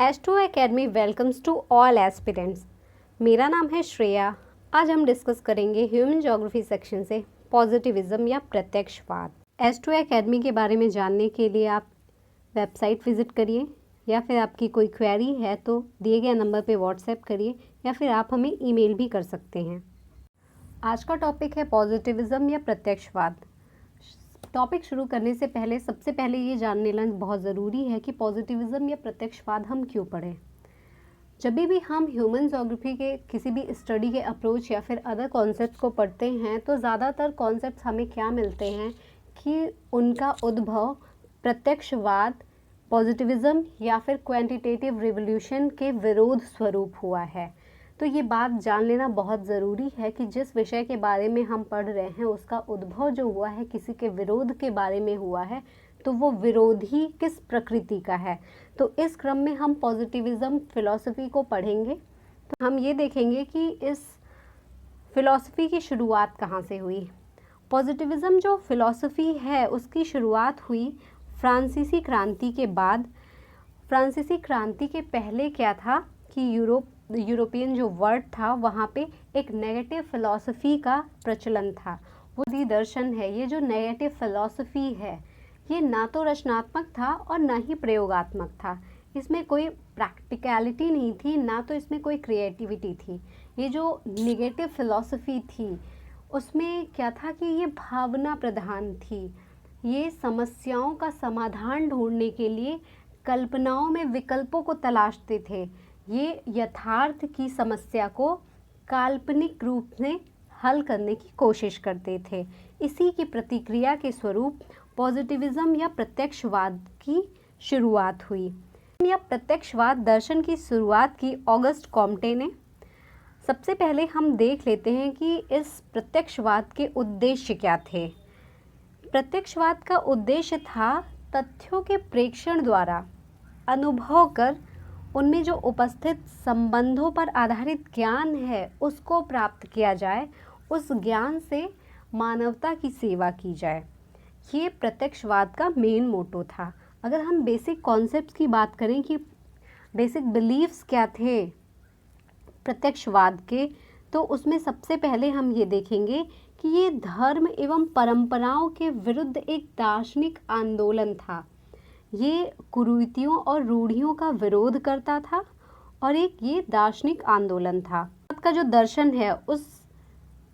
H2 Academy welcomes to all aspirants। मेरा नाम है श्रेया। आज हम डिस्कस करेंगे ह्यूमन ज्योग्राफी सेक्शन से पॉजिटिविज्म या प्रत्यक्षवाद। H2 Academy के बारे में जानने के लिए आप वेबसाइट विजिट करिए या फिर आपकी कोई क्वेरी है तो दिए गए नंबर पे व्हाट्सएप करिए या फिर आप हमें ईमेल भी कर सकते हैं। आज का टॉपिक है पॉजिटिविज्म या प्रत्यक्षवाद। टॉपिक शुरू करने से पहले सबसे पहले ये जानने लेना बहुत ज़रूरी है कि पॉजिटिविज्म या प्रत्यक्षवाद हम क्यों पढ़ें। जब भी हम ह्यूमन ज्योग्राफी के किसी भी स्टडी के अप्रोच या फिर अदर कॉन्सेप्ट्स को पढ़ते हैं तो ज़्यादातर कॉन्सेप्ट्स हमें क्या मिलते हैं कि उनका उद्भव प्रत्यक्षवाद, पॉजिटिविज्म या फिर क्वांटिटेटिव रिवोल्यूशन के विरोध स्वरूप हुआ है। तो ये बात जान लेना बहुत ज़रूरी है कि जिस विषय के बारे में हम पढ़ रहे हैं उसका उद्भव जो हुआ है किसी के विरोध के बारे में हुआ है, तो वो विरोध ही किस प्रकृति का है। तो इस क्रम में हम पॉजिटिविज्म फिलॉसफी को पढ़ेंगे। तो हम ये देखेंगे कि इस फिलॉसफी की शुरुआत कहाँ से हुई। पॉजिटिविज्म जो फिलॉसफी है उसकी शुरुआत हुई फ्रांसीसी क्रांति के बाद। फ्रांसीसी क्रांति के पहले क्या था कि यूरोपियन जो वर्ल्ड था वहाँ पे एक नेगेटिव फिलॉसफी का प्रचलन था। वो दर्शन है, ये जो नेगेटिव फिलॉसफी है ये ना तो रचनात्मक था और ना ही प्रयोगात्मक था। इसमें कोई प्रैक्टिकलिटी नहीं थी, ना तो इसमें कोई क्रिएटिविटी थी। ये जो नेगेटिव फिलॉसफी थी उसमें क्या था कि ये भावना प्रधान थी। ये समस्याओं का समाधान ढूंढने के लिए कल्पनाओं में विकल्पों को तलाशते थे। ये यथार्थ की समस्या को काल्पनिक रूप में हल करने की कोशिश करते थे। इसी की प्रतिक्रिया के स्वरूप पॉजिटिविज्म या प्रत्यक्षवाद की शुरुआत हुई। या प्रत्यक्षवाद दर्शन की शुरुआत की ऑगस्ट कॉम्टे ने। सबसे पहले हम देख लेते हैं कि इस प्रत्यक्षवाद के उद्देश्य क्या थे। प्रत्यक्षवाद का उद्देश्य था तथ्यों के प्रेक्षण द्वारा अनुभव कर उनमें जो उपस्थित संबंधों पर आधारित ज्ञान है उसको प्राप्त किया जाए, उस ज्ञान से मानवता की सेवा की जाए। ये प्रत्यक्षवाद का मेन मोटो था। अगर हम बेसिक कॉन्सेप्ट्स की बात करें कि बेसिक बिलीव्स क्या थे प्रत्यक्षवाद के, तो उसमें सबसे पहले हम ये देखेंगे कि ये धर्म एवं परंपराओं के विरुद्ध एक दार्शनिक आंदोलन था। ये कुरीतियों और रूढ़ियों का विरोध करता था और एक ये दार्शनिक आंदोलन था। का जो दर्शन है उस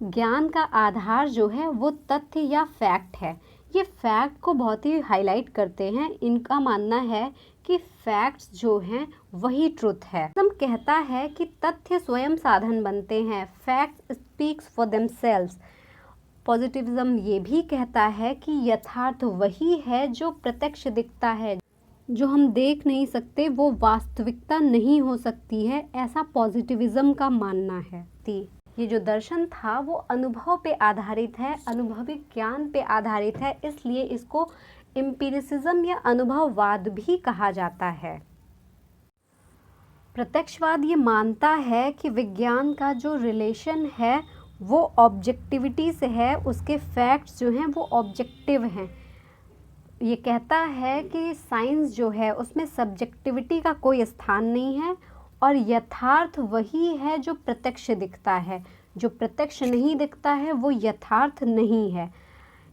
ज्ञान का आधार जो है वो तथ्य या फैक्ट है। ये फैक्ट को बहुत ही हाईलाइट करते हैं। इनका मानना है कि फैक्ट्स जो हैं वही ट्रुथ है। हम कहता है कि तथ्य स्वयं साधन बनते हैं, facts speaks for themselves. Positivism ये भी कहता है कि यथार्थ वही है जो प्रत्यक्ष दिखता है। जो हम देख नहीं सकते वो वास्तविकता नहीं हो सकती है, ऐसा पॉजिटिविज्म का मानना है। ये जो दर्शन था वो अनुभव पे आधारित है, अनुभविक ज्ञान पे आधारित है, इसलिए इसको एम्पिरिसिज्म या अनुभववाद भी कहा जाता है। प्रत्यक्षवाद ये मानता है कि विज्ञान का जो रिलेशन है वो ऑब्जेक्टिविटी से है, उसके फैक्ट्स जो हैं वो ऑब्जेक्टिव हैं। ये कहता है कि साइंस जो है उसमें सब्जेक्टिविटी का कोई स्थान नहीं है और यथार्थ वही है जो प्रत्यक्ष दिखता है। जो प्रत्यक्ष नहीं दिखता है वो यथार्थ नहीं है।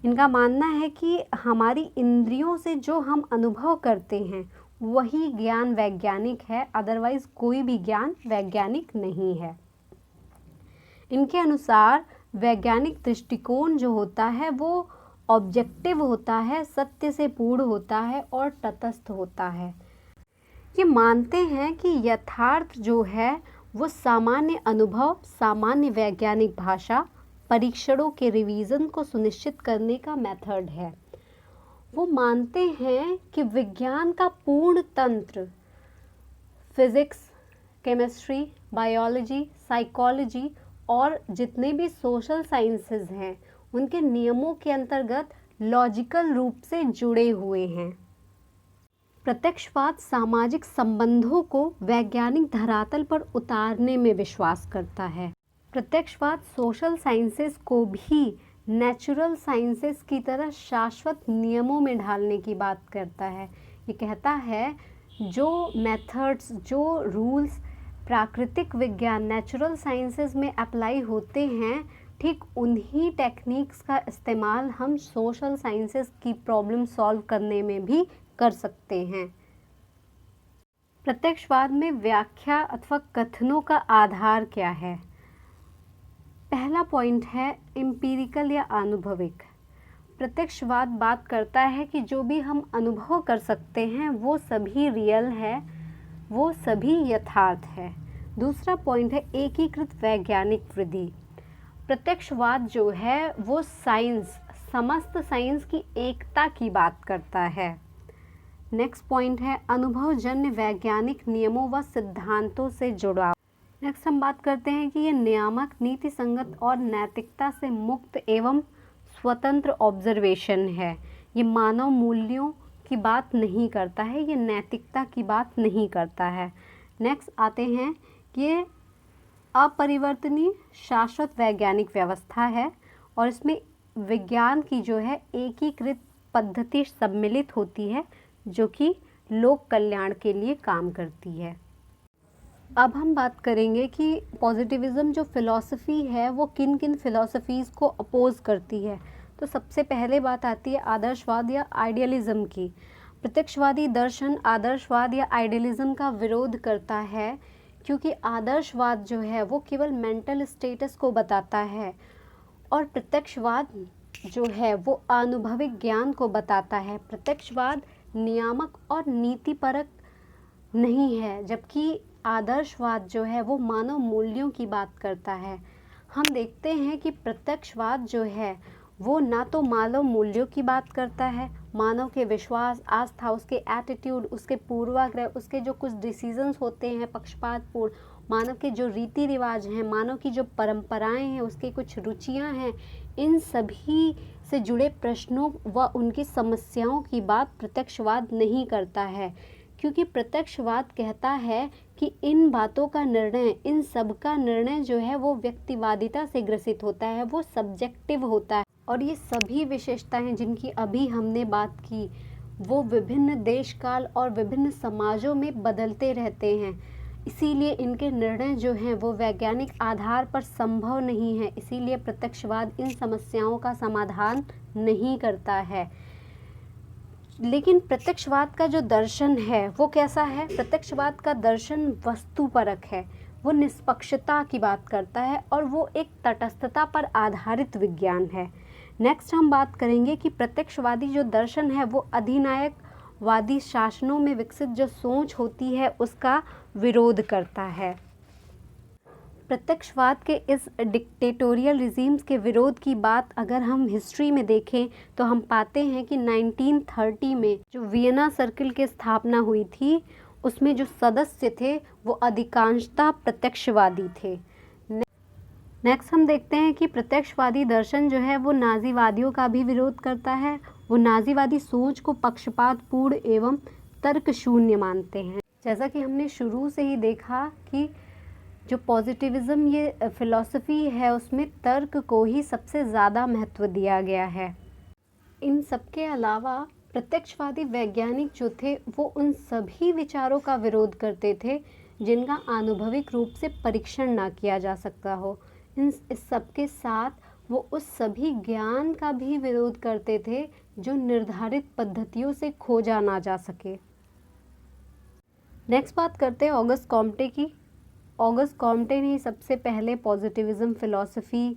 इनका मानना है कि हमारी इंद्रियों से जो हम अनुभव करते हैं वही ज्ञान वैज्ञानिक है, अदरवाइज कोई भी ज्ञान वैज्ञानिक नहीं है। इनके अनुसार वैज्ञानिक दृष्टिकोण जो होता है वो ऑब्जेक्टिव होता है, सत्य से पूर्ण होता है और तटस्थ होता है। ये मानते हैं कि यथार्थ जो है वो सामान्य अनुभव, सामान्य वैज्ञानिक भाषा, परीक्षणों के रिवीजन को सुनिश्चित करने का मेथड है। वो मानते हैं कि विज्ञान का पूर्ण तंत्र फिजिक्स, केमिस्ट्री, बायोलॉजी, साइकोलॉजी और जितने भी सोशल साइंसेज हैं उनके नियमों के अंतर्गत लॉजिकल रूप से जुड़े हुए हैं। प्रत्यक्षवाद सामाजिक संबंधों को वैज्ञानिक धरातल पर उतारने में विश्वास करता है। प्रत्यक्षवाद सोशल साइंसेस को भी नेचुरल साइंसेस की तरह शाश्वत नियमों में ढालने की बात करता है। ये कहता है जो मेथड्स, जो रूल्स प्राकृतिक विज्ञान नेचुरल साइंसेज में अप्लाई होते हैं, ठीक उन्हीं टेक्निक्स का इस्तेमाल हम सोशल साइंसेज की प्रॉब्लम सॉल्व करने में भी कर सकते हैं। प्रत्यक्षवाद में व्याख्या अथवा कथनों का आधार क्या है? पहला पॉइंट है एम्पिरिकल या आनुभविक। प्रत्यक्षवाद बात करता है कि जो भी हम अनुभव कर सकते हैं वो सभी रियल है, वो सभी यथार्थ है। दूसरा पॉइंट है एकीकृत वैज्ञानिक विधि। प्रत्यक्षवाद जो है वो साइंस, समस्त साइंस की एकता की बात करता है। नेक्स्ट पॉइंट है अनुभवजन्य वैज्ञानिक नियमों व सिद्धांतों से जुड़ाव। नेक्स्ट हम बात करते हैं कि ये नियामक, नीति संगत और नैतिकता से मुक्त एवं स्वतंत्र ऑब्जर्वेशन है। ये मानव मूल्यों की बात नहीं करता है, ये नैतिकता की बात नहीं करता है। नेक्स्ट आते हैं कि ये अपरिवर्तनीय शाश्वत वैज्ञानिक व्यवस्था है और इसमें विज्ञान की जो है एकीकृत पद्धति सम्मिलित होती है जो कि लोक कल्याण के लिए काम करती है। अब हम बात करेंगे कि पॉजिटिविज्म जो फिलॉसफी है वो किन किन फिलॉसफीज़ को अपोज करती है। तो सबसे पहले बात आती है आदर्शवाद या आइडियलिज्म की। प्रत्यक्षवादी दर्शन आदर्शवाद या आइडियलिज्म का विरोध करता है क्योंकि आदर्शवाद जो है वो केवल मेंटल स्टेटस को बताता है और प्रत्यक्षवाद जो है वो अनुभविक ज्ञान को बताता है। प्रत्यक्षवाद नियामक और नीतिपरक नहीं है, जबकि आदर्शवाद जो है वो मानव मूल्यों की बात करता है। हम देखते हैं कि प्रत्यक्षवाद जो है वो ना तो मानव मूल्यों की बात करता है, मानव के विश्वास, आस्था, उसके एटीट्यूड, उसके पूर्वाग्रह, उसके जो कुछ डिसीजंस होते हैं पक्षपातपूर्ण, मानव के जो रीति रिवाज हैं, मानव की जो परंपराएं हैं, उसकी कुछ रुचियां हैं, इन सभी से जुड़े प्रश्नों व उनकी समस्याओं की बात प्रत्यक्षवाद नहीं करता है। क्योंकि प्रत्यक्षवाद कहता है कि इन बातों का निर्णय, इन सब का निर्णय जो है वो व्यक्तिवादिता से ग्रसित होता है, वो सब्जेक्टिव होता है और ये सभी विशेषताएं जिनकी अभी हमने बात की वो विभिन्न देश काल और विभिन्न समाजों में बदलते रहते हैं। इसीलिए इनके निर्णय जो हैं वो वैज्ञानिक आधार पर संभव नहीं है। इसीलिए प्रत्यक्षवाद इन समस्याओं का समाधान नहीं करता है। लेकिन प्रत्यक्षवाद का जो दर्शन है वो कैसा है? प्रत्यक्षवाद का दर्शन वस्तुपरक है, वो निष्पक्षता की बात करता है और वो एक तटस्थता पर आधारित विज्ञान है। नेक्स्ट हम बात करेंगे कि प्रत्यक्षवादी जो दर्शन है वो अधिनायकवादी शासनों में विकसित जो सोच होती है उसका विरोध करता है। प्रत्यक्षवाद के इस डिक्टेटोरियल रिजीम्स के विरोध की बात अगर हम हिस्ट्री में देखें तो हम पाते हैं कि 1930 में जो वियना सर्किल की स्थापना हुई थी उसमें जो सदस्य थे वो अधिकांशतः प्रत्यक्षवादी थे। नेक्स्ट हम देखते हैं कि प्रत्यक्षवादी दर्शन जो है वो नाजीवादियों का भी विरोध करता है। वो नाजीवादी सोच को पक्षपातपूर्ण एवं तर्कशून्य मानते हैं। जैसा कि हमने शुरू से ही देखा कि जो पॉजिटिविज्म ये फिलॉसफी है उसमें तर्क को ही सबसे ज़्यादा महत्व दिया गया है। इन सब के अलावा प्रत्यक्षवादी वैज्ञानिक जो थे वो उन सभी विचारों का विरोध करते थे जिनका आनुभविक रूप से परीक्षण ना किया जा सकता हो। इस सब के साथ वो उस सभी ज्ञान का भी विरोध करते थे जो निर्धारित पद्धतियों से खोजा ना जा सके। नेक्स्ट बात करते हैं ऑगस्ट कॉम्टे की। ऑगस्ट कॉम्टे ने सबसे पहले पॉजिटिविज्म फिलॉसफी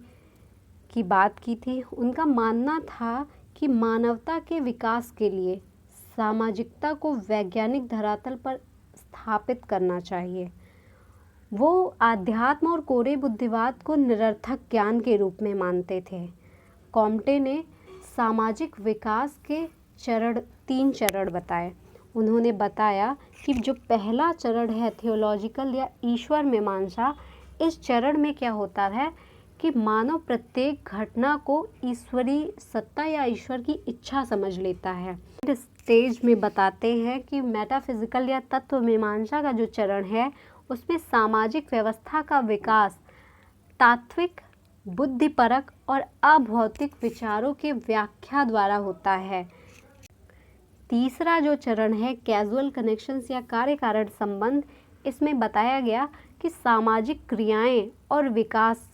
की बात की थी। उनका मानना था कि मानवता के विकास के लिए सामाजिकता को वैज्ञानिक धरातल पर स्थापित करना चाहिए। वो आध्यात्म और कोरे बुद्धिवाद को निरर्थक ज्ञान के रूप में मानते थे। कॉम्टे ने सामाजिक विकास के तीन चरण बताए। उन्होंने बताया कि जो पहला चरण है थियोलॉजिकल या ईश्वर मीमांसा, इस चरण में क्या होता है कि मानव प्रत्येक घटना को ईश्वरीय सत्ता या ईश्वर की इच्छा समझ लेता है। इस स्टेज में बताते हैं कि मेटाफिजिकल या तत्व मीमांसा का जो चरण है उसमें सामाजिक व्यवस्था का विकास तात्विक, बुद्धिपरक और अभौतिक विचारों के व्याख्या द्वारा होता है। तीसरा जो चरण है कैजुअल कनेक्शंस या कार्य कारण संबंध, इसमें बताया गया कि सामाजिक क्रियाएं और विकास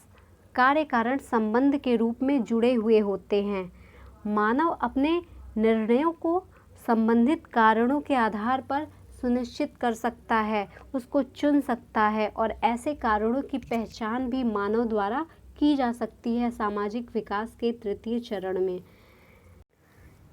कार्य कारण संबंध के रूप में जुड़े हुए होते हैं। मानव अपने निर्णयों को संबंधित कारणों के आधार पर सुनिश्चित कर सकता है, उसको चुन सकता है और ऐसे कारणों की पहचान भी मानव द्वारा की जा सकती है सामाजिक विकास के तृतीय चरण में।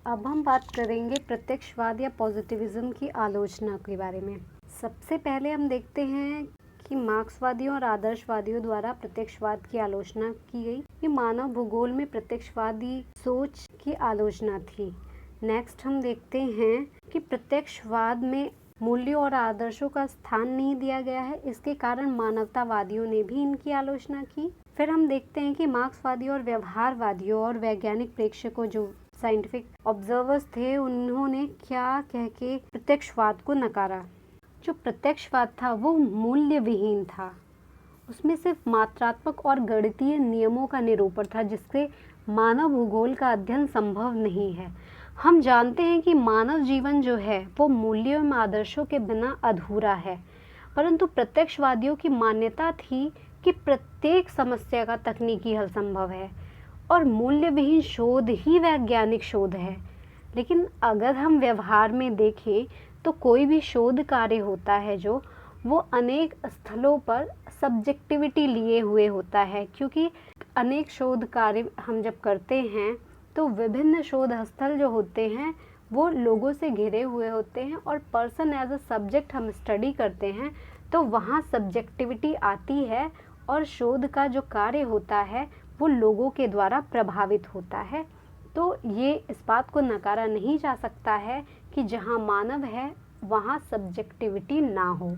अब हम बात करेंगे प्रत्यक्षवाद या पॉजिटिविज्म की आलोचना के बारे में। सबसे पहले हम देखते हैं कि मार्क्सवादियों और आदर्शवादियों द्वारा प्रत्यक्षवाद की आलोचना की गई। ये मानव भूगोल में प्रत्यक्षवादी सोच की आलोचना थी। नेक्स्ट हम देखते हैं कि प्रत्यक्षवाद में मूल्यों और आदर्शों का स्थान नहीं दिया गया है, इसके कारण मानवतावादियों ने भी इनकी आलोचना की। फिर हम देखते हैं कि मार्क्सवादियों और व्यवहारवादियों और वैज्ञानिक प्रेक्षकों जो साइंटिफिक ऑब्जर्वर्स थे, उन्होंने क्या कह के प्रत्यक्षवाद को नकारा। जो प्रत्यक्षवाद था वो मूल्य विहीन था, उसमें सिर्फ मात्रात्मक और गणितीय नियमों का निरूपण था जिससे मानव भूगोल का अध्ययन संभव नहीं है। हम जानते हैं कि मानव जीवन जो है वो मूल्यों एवं आदर्शों के बिना अधूरा है, परंतु प्रत्यक्षवादियों की मान्यता थी कि प्रत्येक समस्या का तकनीकी हल संभव है और मूल्य विहीन शोध ही वैज्ञानिक शोध है। लेकिन अगर हम व्यवहार में देखें तो कोई भी शोध कार्य होता है जो वो अनेक स्थलों पर सब्जेक्टिविटी लिए हुए होता है, क्योंकि अनेक शोध कार्य हम जब करते हैं तो विभिन्न शोध स्थल जो होते हैं वो लोगों से घिरे हुए होते हैं और पर्सन एज अ सब्जेक्ट हम स्टडी करते हैं तो वहाँ सब्जेक्टिविटी आती है और शोध का जो कार्य होता है वो लोगों के द्वारा प्रभावित होता है। तो ये इस बात को नकारा नहीं जा सकता है कि जहाँ मानव है वहाँ सब्जेक्टिविटी ना हो।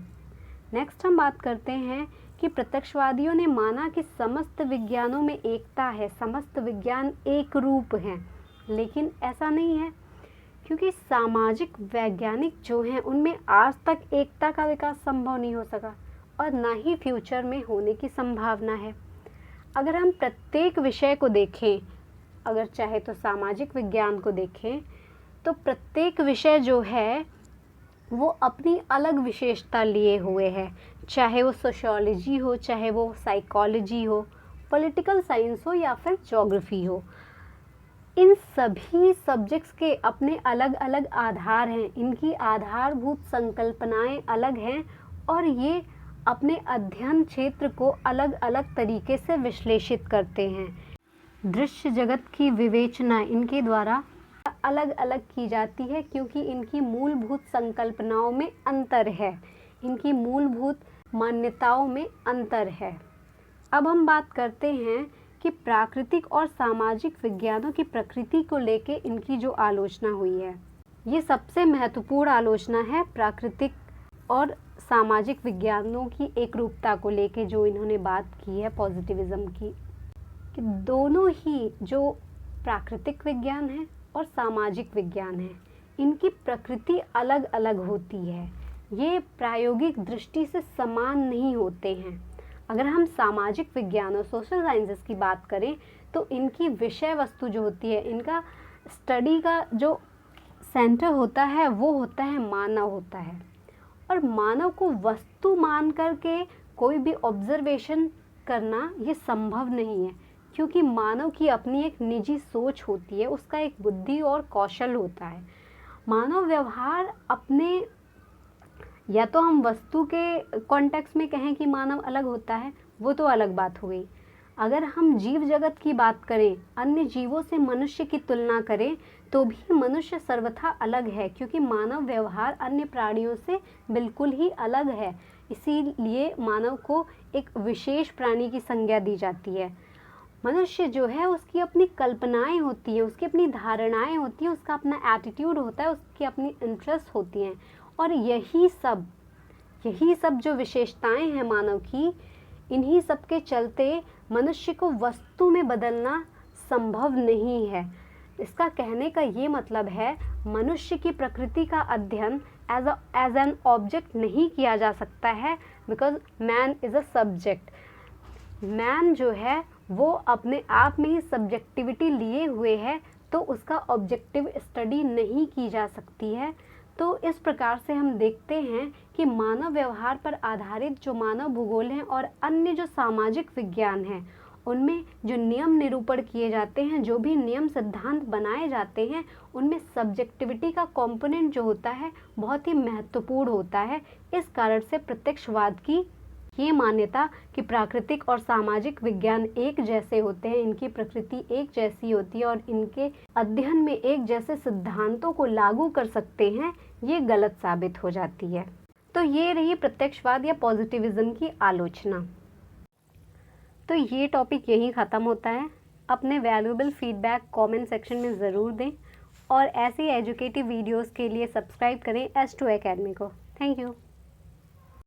नेक्स्ट हम बात करते हैं कि प्रत्यक्षवादियों ने माना कि समस्त विज्ञानों में एकता है, समस्त विज्ञान एक रूप हैं, लेकिन ऐसा नहीं है, क्योंकि सामाजिक वैज्ञानिक जो हैं उनमें आज तक एकता का विकास संभव नहीं हो सका और ना ही फ्यूचर में होने की संभावना है। अगर हम प्रत्येक विषय को देखें, अगर चाहे तो सामाजिक विज्ञान को देखें, तो प्रत्येक विषय जो है वो अपनी अलग विशेषता लिए हुए है, चाहे वो सोशियोलॉजी हो, चाहे वो साइकोलॉजी हो, पॉलिटिकल साइंस हो या फिर ज्योग्राफी हो। इन सभी सब्जेक्ट्स के अपने अलग अलग आधार हैं, इनकी आधारभूत संकल्पनाएं अलग हैं और ये अपने अध्ययन क्षेत्र को अलग अलग तरीके से विश्लेषित करते हैं। दृश्य जगत की विवेचना इनके द्वारा अलग अलग की जाती है क्योंकि इनकी मूलभूत संकल्पनाओं में अंतर है, इनकी मूलभूत मान्यताओं में अंतर है। अब हम बात करते हैं कि प्राकृतिक और सामाजिक विज्ञानों की प्रकृति को लेके इनकी जो आलोचना हुई है, ये सबसे महत्वपूर्ण आलोचना है प्राकृतिक और सामाजिक विज्ञानों की एकरूपता को लेके जो इन्होंने बात की है पॉजिटिविज्म की, कि दोनों ही जो प्राकृतिक विज्ञान है और सामाजिक विज्ञान है इनकी प्रकृति अलग अलग होती है, ये प्रायोगिक दृष्टि से समान नहीं होते हैं। अगर हम सामाजिक विज्ञान और सोशल साइंसेस की बात करें तो इनकी विषय वस्तु जो होती है, इनका स्टडी का जो सेंटर होता है वो होता है मानव होता है, और मानव को वस्तु मान करके कोई भी ऑब्जर्वेशन करना ये संभव नहीं है, क्योंकि मानव की अपनी एक निजी सोच होती है, उसका एक बुद्धि और कौशल होता है। मानव व्यवहार अपने, या तो हम वस्तु के कॉन्टेक्स्ट में कहें कि मानव अलग होता है, वो तो अलग बात हो गई। अगर हम जीव जगत की बात करें, अन्य जीवों से मनुष्य की तुलना करें तो भी मनुष्य सर्वथा अलग है, क्योंकि मानव व्यवहार अन्य प्राणियों से बिल्कुल ही अलग है, इसीलिए मानव को एक विशेष प्राणी की संज्ञा दी जाती है। मनुष्य जो है उसकी अपनी कल्पनाएं होती हैं, उसकी अपनी धारणाएं होती हैं, उसका अपना एटीट्यूड होता है, उसकी अपनी इंटरेस्ट होती हैं, और यही सब जो विशेषताएं हैं मानव की, इन्हीं सब के चलते मनुष्य को वस्तु में बदलना संभव नहीं है। इसका कहने का ये मतलब है मनुष्य की प्रकृति का अध्ययन एज एन ऑब्जेक्ट नहीं किया जा सकता है, because man is a subject. Man जो है वो अपने आप में ही सब्जेक्टिविटी लिए हुए है, तो उसका ऑब्जेक्टिव स्टडी नहीं की जा सकती है। तो इस प्रकार से हम देखते हैं कि मानव व्यवहार पर आधारित जो मानव भूगोल हैं और अन्य जो सामाजिक विज्ञान हैं, उनमें जो नियम निरूपण किए जाते हैं, जो भी नियम सिद्धांत बनाए जाते हैं, उनमें सब्जेक्टिविटी का कंपोनेंट जो होता है बहुत ही महत्वपूर्ण होता है। इस कारण से प्रत्यक्षवाद की ये मान्यता कि प्राकृतिक और सामाजिक विज्ञान एक जैसे होते हैं, इनकी प्रकृति एक जैसी होती है और इनके अध्ययन में एक जैसे सिद्धांतों को लागू कर सकते हैं, ये गलत साबित हो जाती है। तो ये रही प्रत्यक्षवाद या पॉजिटिविज्म की आलोचना। तो ये टॉपिक यहीं ख़त्म होता है। अपने वैल्यूएबल फीडबैक कमेंट सेक्शन में ज़रूर दें और ऐसी एजुकेटिव वीडियोस के लिए सब्सक्राइब करें S2 एकेडमी को। Thank you.